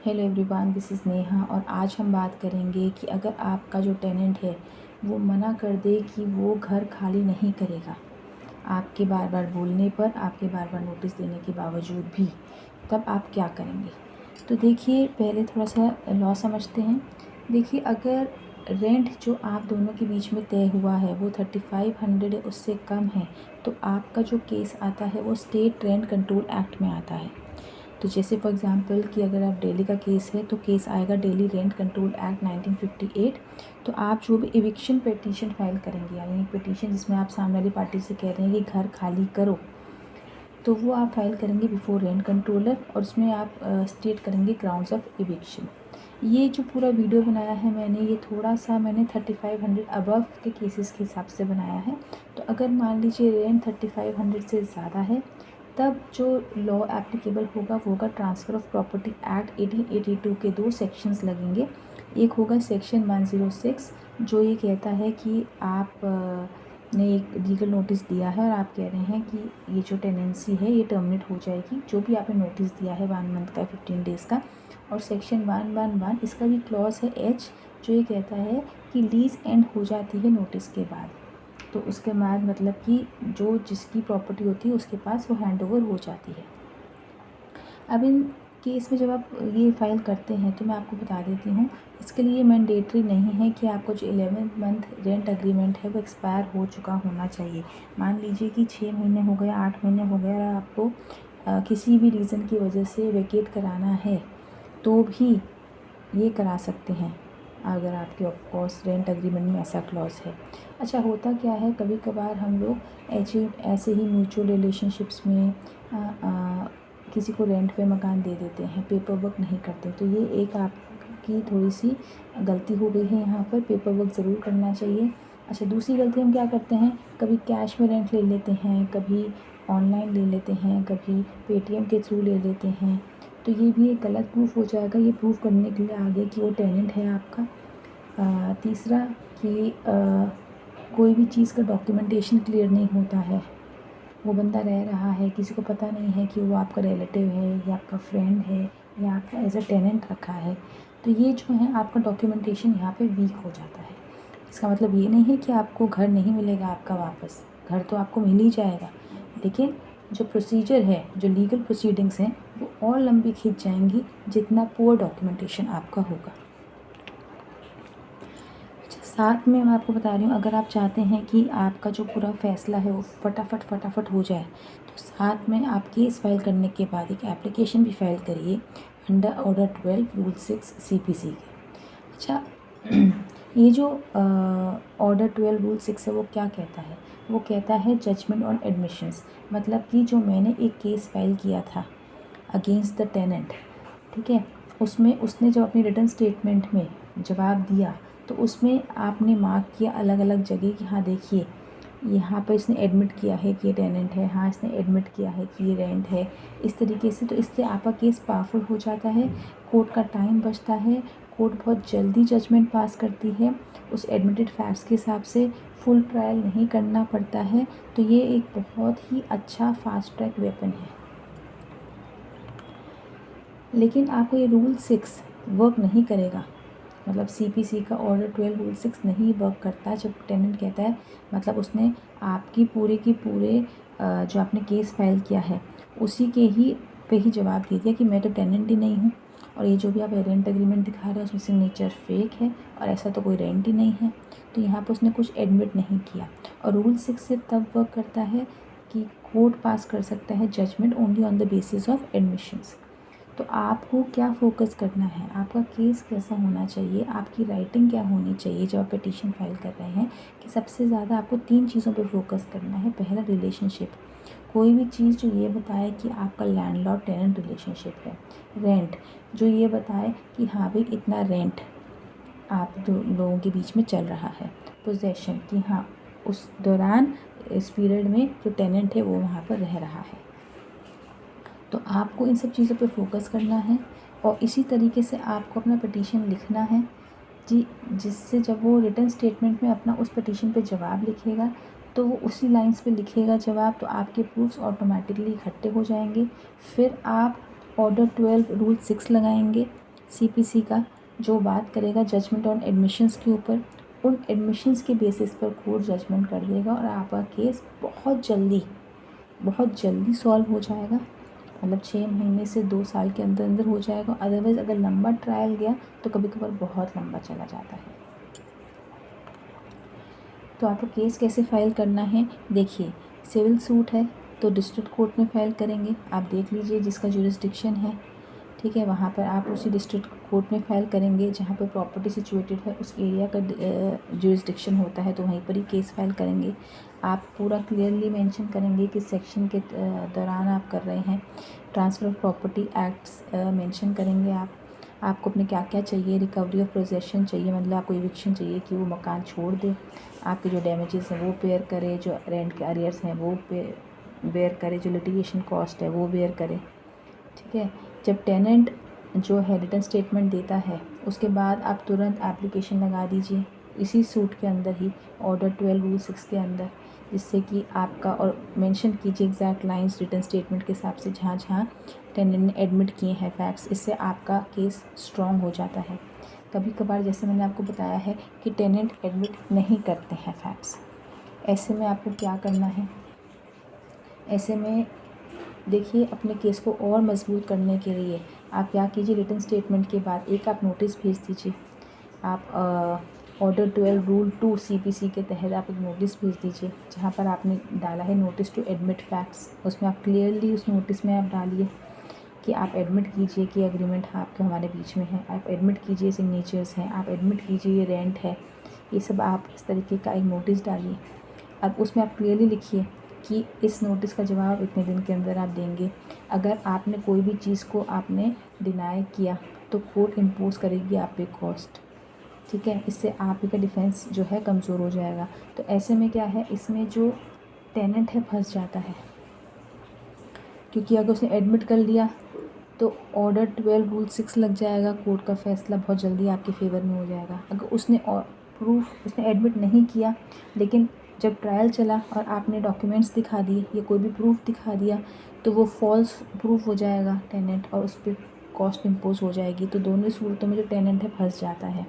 Hello everyone, this is Neha और आज हम बात करेंगे कि अगर आपका जो टेनेंट है वो मना कर दे कि वो घर खाली नहीं करेगा, आपके बार बार बोलने पर, आपके बार बार नोटिस देने के बावजूद भी, तब आप क्या करेंगे। तो देखिए, पहले थोड़ा सा लॉ समझते हैं। देखिए, अगर रेंट जो आप दोनों के बीच में तय हुआ है वो 3500 या उससे कम है, तो आपका जो केस आता है वो स्टेट रेंट कंट्रोल एक्ट में आता है। तो जैसे फॉर एग्ज़ाम्पल कि अगर आप दिल्ली का केस है तो केस आएगा दिल्ली रेंट कंट्रोल एक्ट 1958। तो आप जो भी इविक्शन पिटीशन फाइल करेंगे, यानी एक पिटीशन जिसमें आप सामने वाली पार्टी से कह रहे हैं कि घर खाली करो, तो वो आप फाइल करेंगे बिफोर रेंट कंट्रोलर और उसमें आप स्टेट करेंगे ग्राउंड्स ऑफ इविक्शन। ये जो पूरा वीडियो बनाया है मैंने, ये थोड़ा सा मैंने 3500 अबव के केसेस के हिसाब से बनाया है। तो अगर मान लीजिए रेंट 3500 से ज़्यादा है, तब जो लॉ एप्लीकेबल होगा वो होगा ट्रांसफ़र ऑफ प्रॉपर्टी एक्ट 1882 के 2 सेक्शंस लगेंगे। एक होगा सेक्शन 106 जो ये कहता है कि आप ने एक लीगल नोटिस दिया है और आप कह रहे हैं कि ये जो टेनेंसी है ये टर्मिनेट हो जाएगी, जो भी आपने नोटिस दिया है 1 मंथ का, 15 डेज़ का। और सेक्शन 111 इसका भी क्लॉज है एच, जो ये कहता है कि लीज़ एंड हो जाती है नोटिस के बाद। तो उसके बाद मतलब कि जो जिसकी प्रॉपर्टी होती है उसके पास वो हैंड ओवर हो जाती है। अब इन केस में जब आप ये फ़ाइल करते हैं तो मैं आपको बता देती हूँ, इसके लिए मैंडेटरी नहीं है कि आपको जो 11 मंथ रेंट एग्रीमेंट है वो एक्सपायर हो चुका होना चाहिए। मान लीजिए कि 6 महीने हो गए, 8 महीने हो गए और आपको किसी भी रीज़न की वजह से वेकेट कराना है तो भी ये करा सकते हैं, अगर आपके ऑफ कोर्स रेंट एग्रीमेंट में ऐसा क्लॉज है। अच्छा, होता क्या है, कभी कभार हम लोग ऐसे ही म्यूचुअल रिलेशनशिप्स में किसी को रेंट पे मकान दे देते हैं, पेपर वर्क नहीं करते। तो ये एक आपकी थोड़ी सी गलती हो गई है, यहाँ पर पेपर वर्क ज़रूर करना चाहिए। अच्छा, दूसरी गलती हम क्या करते हैं, कभी कैश में रेंट ले लेते हैं, कभी ऑनलाइन ले लेते हैं, कभी पेटीएम के थ्रू ले लेते हैं। तो ये भी एक गलत प्रूफ हो जाएगा। ये प्रूफ करने के लिए आगे कि वो टेनेंट है आपका। तीसरा कि कोई भी चीज़ का डॉक्यूमेंटेशन क्लियर नहीं होता है, वो बंदा रह रहा है, किसी को पता नहीं है कि वो आपका रिलेटिव है या आपका फ्रेंड है या आपका एज अ टेनेंट रखा है, तो ये जो है आपका डॉक्यूमेंटेशन यहाँ पे वीक हो जाता है। इसका मतलब ये नहीं है कि आपको घर नहीं मिलेगा आपका वापस, घर तो आपको मिल ही जाएगा, लेकिन जो प्रोसीजर है, जो लीगल प्रोसीडिंग्स हैं, वो और लंबी खींच जाएंगी जितना पुअर डॉक्यूमेंटेशन आपका होगा। अच्छा, साथ में मैं आपको बता रही हूँ, अगर आप चाहते हैं कि आपका जो पूरा फैसला है वो फटाफट हो जाए, तो साथ में आप केस फाइल करने के बाद एक एप्लीकेशन भी फाइल करिए अंडर ऑर्डर 12 रूल 6 CPC के। अच्छा, ये जो ऑर्डर 12 रूल 6 है वो क्या कहता है, वो कहता है जजमेंट ऑन एडमिशंस। मतलब कि जो मैंने एक केस फाइल किया था अगेंस्ट द टेनेंट, ठीक है, उसमें उसने जब अपनी रिटर्न स्टेटमेंट में जवाब दिया तो उसमें आपने मार्क किया अलग अलग जगह कि हाँ देखिए, यहाँ पर इसने एडमिट किया है कि ये टेनेंट है, हाँ इसने एडमिट किया है कि ये रेंट है, इस तरीके से। तो इससे आपका केस पावरफुल हो जाता है, कोर्ट का टाइम बचता है, कोर्ट बहुत जल्दी जजमेंट पास करती है, उस एडमिटेड फैक्ट्स के हिसाब से फुल ट्रायल नहीं करना पड़ता है। तो ये एक बहुत ही अच्छा फास्ट ट्रैक वेपन है। लेकिन आपको ये रूल 6 वर्क नहीं करेगा, मतलब CPC का ऑर्डर 12 रूल 6 नहीं वर्क करता जब टेनेंट कहता है, मतलब उसने आपकी पूरे की पूरे जो आपने केस फाइल किया है उसी के ही पे ही जवाब दे दिया कि मैं तो टेनेंट ही नहीं हूँ, और ये जो भी आप रेंट एग्रीमेंट दिखा रहे हैं उसमें सिग्नेचर फेक है और ऐसा तो कोई रेंट ही नहीं है। तो यहाँ पर उसने कुछ एडमिट नहीं किया। और रूल 6 सिर्फ तब वर्क करता है कि कोर्ट पास कर सकता है judgement only on the basis of admissions. तो आपको क्या फ़ोकस करना है, आपका केस कैसा होना चाहिए, आपकी राइटिंग क्या होनी चाहिए जब आप पिटीशन फाइल कर रहे हैं, कि सबसे ज़्यादा आपको 3 चीज़ों पे फोकस करना है। पहला, रिलेशनशिप, कोई भी चीज़ जो ये बताए कि आपका लैंडलॉर्ड टेनेंट रिलेशनशिप है। रेंट, जो ये बताए कि हाँ भाई इतना रेंट आप दो लोगों के बीच में चल रहा है। पोजेशन, कि हाँ उस दौरान, इस पीरियड में जो टेनेंट है वो वहाँ पर रह रहा है। तो आपको इन सब चीज़ों पे फोकस करना है और इसी तरीके से आपको अपना पिटीशन लिखना है जी, जिससे जब वो रिटर्न स्टेटमेंट में अपना उस पिटीशन पे जवाब लिखेगा तो वो उसी लाइंस पे लिखेगा जवाब, तो आपके प्रूफ्स ऑटोमेटिकली इकट्ठे हो जाएंगे। फिर आप ऑर्डर 12 रूल 6 लगाएंगे सीपीसी का जो बात करेगा जजमेंट ऑन एडमिशन्स के ऊपर, उन एडमिशन्स के बेसिस पर कोर्ट जजमेंट कर देगा और आपका केस बहुत जल्दी सॉल्व हो जाएगा। मतलब 6 महीने से 2 साल के अंदर अंदर हो जाएगा। अदरवाइज़ अगर लंबा ट्रायल गया तो कभी कभार बहुत लंबा चला जाता है। तो आपको केस कैसे फाइल करना है, देखिए सिविल सूट है तो डिस्ट्रिक्ट कोर्ट में फाइल करेंगे। आप देख लीजिए जिसका जुरिस्डिक्शन है, ठीक है, वहाँ पर आप उसी डिस्ट्रिक्ट कोर्ट में फाइल करेंगे जहाँ पर प्रॉपर्टी सिचुएटेड है, उस एरिया का जुरिस्डिक्शन होता है, तो वहीं पर ही केस फाइल करेंगे। आप पूरा क्लियरली मेंशन करेंगे कि सेक्शन के दौरान आप कर रहे हैं। Transfer of property acts mention करेंगे आपको अपने क्या क्या चाहिए। रिकवरी ऑफ पोजेसन चाहिए, मतलब आपको इविक्शन चाहिए कि वो मकान छोड़ दे, आपके जो डैमेजेस हैं वो बेयर करे, जो रेंट के अरियर्स हैं वो बेयर करे, जो लिटिगेशन कॉस्ट है वो बेयर करे, ठीक है। जब टेनेंट जो है रिटर्न स्टेटमेंट देता है उसके बाद आप तुरंत एप्लीकेशन लगा दीजिए इसी सूट के अंदर ही, ऑर्डर 12 रूल 6 के अंदर, जिससे कि आपका, और मेंशन कीजिए एग्जैक्ट लाइंस रिटर्न स्टेटमेंट के हिसाब से जहाँ जहाँ टेनेंट ने एडमिट किए हैं फैक्ट्स। इससे आपका केस स्ट्रॉन्ग हो जाता है। कभी कभार जैसे मैंने आपको बताया है कि टेनेंट एडमिट नहीं करते हैं फैक्ट्स, ऐसे में आपको क्या करना है, ऐसे में देखिए अपने केस को और मजबूत करने के लिए आप क्या कीजिए, रिटर्न स्टेटमेंट के बाद एक आप नोटिस भेज दीजिए। आप ऑर्डर 12 रूल 2 सीपीसी के तहत आप एक नोटिस भेज दीजिए जहाँ पर आपने डाला है नोटिस टू एडमिट फैक्ट्स। उसमें आप क्लियरली उस नोटिस में आप डालिए कि आप एडमिट कीजिए कि एग्रीमेंट आपके हमारे बीच में है, आप एडमिट कीजिए सिग्नेचर्स हैं, आप एडमिट कीजिए ये रेंट है, ये सब आप इस तरीके का एक नोटिस डालिए। अब उसमें आप क्लियरली लिखिए कि इस नोटिस का जवाब इतने दिन के अंदर आप देंगे। अगर आपने कोई भी चीज़ को आपने डिनाई किया तो कोर्ट इम्पोज करेगी आप पे कॉस्ट, ठीक है। इससे आप ही का डिफेंस जो है कमज़ोर हो जाएगा। तो ऐसे में क्या है, इसमें जो टेनेंट है फंस जाता है, क्योंकि अगर उसने एडमिट कर लिया तो ऑर्डर 12 रूल 6 लग जाएगा, कोर्ट का फैसला बहुत जल्दी आपके फेवर में हो जाएगा। अगर उसने एडमिट नहीं किया लेकिन जब ट्रायल चला और आपने डॉक्यूमेंट्स दिखा दिए या कोई भी प्रूफ दिखा दिया तो वो फॉल्स प्रूफ हो जाएगा टेनेंट और उस पर कॉस्ट इम्पोज हो जाएगी। तो दोनों सूरतों में जो टेनेंट है फंस जाता है।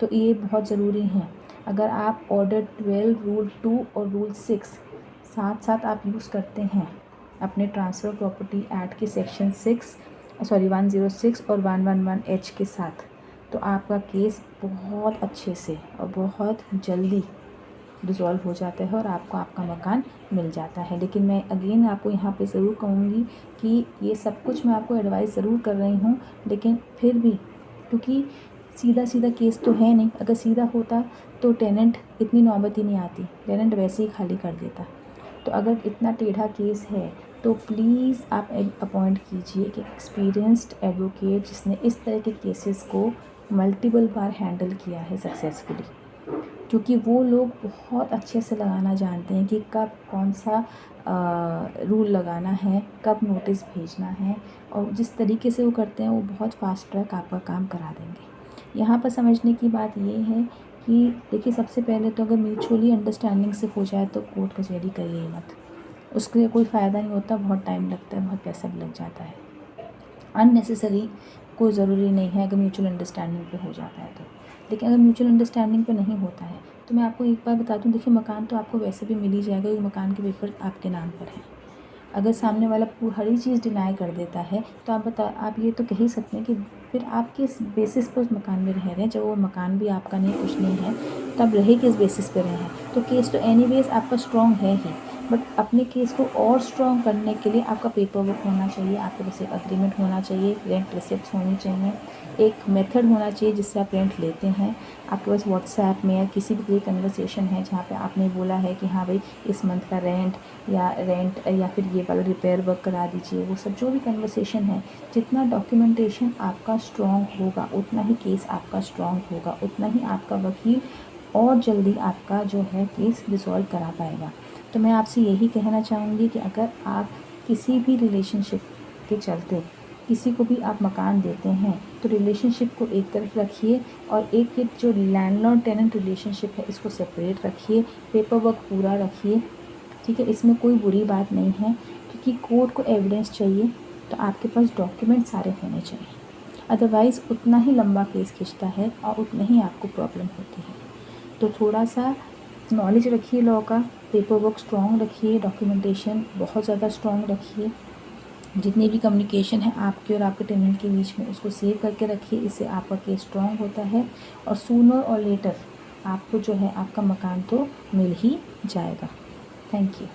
तो ये बहुत ज़रूरी है। अगर आप ऑर्डर 12 रूल 2 और रूल 6 साथ साथ आप यूज़ करते हैं अपने ट्रांसफ़र प्रॉपर्टी एक्ट के सेक्शन 106 और 111H के साथ, तो आपका केस बहुत अच्छे से और बहुत जल्दी रिज़ॉल्व हो जाता है और आपको आपका मकान मिल जाता है। लेकिन मैं अगेन आपको यहाँ पे ज़रूर कहूँगी कि ये सब कुछ मैं आपको एडवाइस ज़रूर कर रही हूँ, लेकिन फिर भी क्योंकि सीधा केस तो है नहीं, अगर सीधा होता तो टेनेंट इतनी नौबत ही नहीं आती, टेनेंट वैसे ही खाली कर देता। तो अगर इतना टेढ़ा केस है तो प्लीज़ आप अपॉइंट कीजिए कि एक्सपीरियंस्ड एडवोकेट जिसने इस तरह के केसेस को मल्टीपल बार हैंडल किया है सक्सेसफुली, क्योंकि वो लोग बहुत अच्छे से लगाना जानते हैं कि कब कौन सा रूल लगाना है, कब नोटिस भेजना है, और जिस तरीके से वो करते हैं वो बहुत फास्ट ट्रैक आपका काम करा देंगे। यहाँ पर समझने की बात ये है कि देखिए सबसे पहले तो अगर म्यूचुअली अंडरस्टैंडिंग से हो जाए तो कोर्ट कचहरी करिए मत, उसके कोई फ़ायदा नहीं होता, बहुत टाइम लगता है, बहुत पैसा भी लग जाता है। अननेसेसरी कोई ज़रूरी नहीं है अगर म्यूचुअल अंडरस्टैंडिंग पे हो जाता है तो। लेकिन अगर म्यूचुअल अंडरस्टैंडिंग पे नहीं होता है तो मैं आपको एक बार बता दूं, देखिए मकान तो आपको वैसे भी मिल ही जाएगा क्योंकि मकान के पेपर आपके नाम पर है। अगर सामने वाला हर ही चीज़ डिनाई कर देता है तो आप ये तो कह ही सकते हैं कि फिर आप किस बेसिस पर उस मकान में रह रहे हैं। जब वो मकान भी आपका नहीं, कुछ नहीं है, तब रहे किस बेसिस पे रहे हैं। तो केस तो एनीवेज आपका स्ट्रॉन्ग है ही, बट अपने केस को और स्ट्रॉन्ग करने के लिए आपका पेपर वर्क होना चाहिए, आपके पास एक अग्रीमेंट होना चाहिए, रेंट रिसिप्ट्स होनी चाहिए, एक मेथड होना चाहिए जिससे आप रेंट लेते हैं। आपके पास व्हाट्सएप में या किसी भी कन्वर्सेशन है जहाँ पे आपने बोला है कि हाँ भाई इस मंथ का रेंट या फिर ये वाला रिपेयर वर्क करा दीजिए, वो सब जो भी कन्वर्सेशन है, जितना डॉक्यूमेंटेशन आपका स्ट्रॉन्ग होगा उतना ही केस आपका स्ट्रॉन्ग होगा, उतना ही आपका वकील और जल्दी आपका जो है केस रिजॉल्व करा पाएगा। तो मैं आपसे यही कहना चाहूँगी कि अगर आप किसी भी रिलेशनशिप के चलते किसी को भी आप मकान देते हैं तो रिलेशनशिप को एक तरफ रखिए और एक जो लैंडलॉर्ड टेनेंट रिलेशनशिप है इसको सेपरेट रखिए, पेपर वर्क पूरा रखिए, ठीक है। इसमें कोई बुरी बात नहीं है क्योंकि कोर्ट को एविडेंस चाहिए, तो आपके पास डॉक्यूमेंट सारे होने चाहिए। अदरवाइज़ उतना ही लंबा केस खिंचता है और उतना ही आपको प्रॉब्लम होती है। तो थोड़ा सा नॉलेज रखिए लॉ का, पेपर वर्क स्ट्रॉन्ग रखिए, डॉक्यूमेंटेशन बहुत ज़्यादा स्ट्रॉन्ग रखिए, जितनी भी कम्युनिकेशन है आपके और आपके टेनेंट के बीच में उसको सेव करके रखिए। इससे आपका केस स्ट्रॉन्ग होता है और सूनर और लेटर आपको जो है आपका मकान तो मिल ही जाएगा। Thank you.